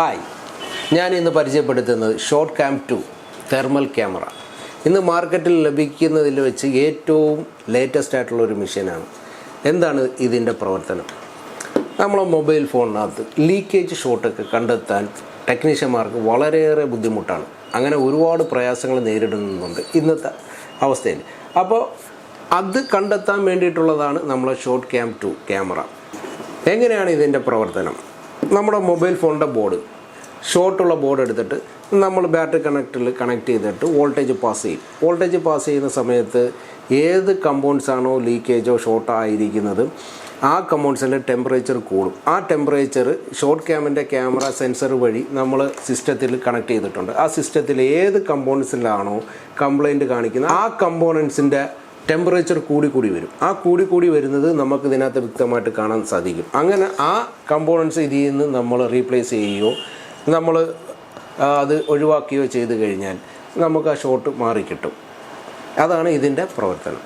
Hi, ഞാൻ ഇന്ന് പരിചയപ്പെടുത്തുന്നത് ഷോട്ട് ക്യാം 2 തെർമൽ ക്യാമറ. ഇന്ന് മാർക്കറ്റിൽ ലഭിക്കുന്നതിൽ വെച്ച് ഏറ്റവും ലേറ്റസ്റ്റ് ആയിട്ടുള്ള ഒരു മെഷീനാണ്. എന്താണ് ഇതിൻ്റെ പ്രവർത്തനം? നമ്മളെ മൊബൈൽ ഫോണിനകത്ത് ലീക്കേജ് ഷോട്ടൊക്കെ കണ്ടെത്താൻ ടെക്നീഷ്യന്മാർക്ക് വളരെയേറെ ബുദ്ധിമുട്ടാണ്. അങ്ങനെ ഒരുപാട് പ്രയാസങ്ങൾ നേരിടുന്നുണ്ട് ഇന്നത്തെ അവസ്ഥയിൽ. അപ്പോൾ അത് കണ്ടെത്താൻ വേണ്ടിയിട്ടുള്ളതാണ് നമ്മളെ ഷോട്ട് ക്യാം 2 ക്യാമറ. എങ്ങനെയാണ് ഇതിൻ്റെ പ്രവർത്തനം? നമ്മുടെ മൊബൈൽ ഫോണിൻ്റെ ബോർഡ്, ഷോർട്ടുള്ള ബോർഡ് എടുത്തിട്ട് നമ്മൾ ബാറ്ററി കണക്ട് ചെയ്തിട്ട് വോൾട്ടേജ് പാസ് ചെയ്യും. വോൾട്ടേജ് പാസ് ചെയ്യുന്ന സമയത്ത് ഏത് കമ്പൗണ്ട്സ് ആണോ ലീക്കേജോ ഷോർട്ടോ ആയിരിക്കുന്നത് ആ കമ്പൗണ്ട്സിൻ്റെ ടെമ്പറേച്ചർ കൂടും. ആ ടെമ്പറേച്ചർ ഷോർട്ട് ക്യാമിൻ്റെ ക്യാമറ സെൻസർ വഴി നമ്മൾ സിസ്റ്റത്തിൽ കണക്ട് ചെയ്തിട്ടുണ്ട്. ആ സിസ്റ്റത്തിൽ ഏത് കമ്പോണൻസിലാണോ കംപ്ലൈൻറ്റ് കാണിക്കുന്നത് ആ കമ്പോണൻസിൻ്റെ ടെമ്പറേച്ചർ കൂടി വരും. ആ കൂടി വരുന്നത് നമുക്ക് ഇതിനകത്ത് വ്യക്തമായിട്ട് കാണാൻ സാധിക്കും. അങ്ങനെ ആ കമ്പോണൻസ് ഇതിൽ നിന്ന് നമ്മൾ റീപ്ലേസ് ചെയ്യുകയോ നമ്മൾ അത് ഒഴിവാക്കുകയോ ചെയ്ത് കഴിഞ്ഞാൽ നമുക്ക് ആ ഷോട്ട് മാറിക്കിട്ടും. അതാണ് ഇതിൻ്റെ പ്രവർത്തനം.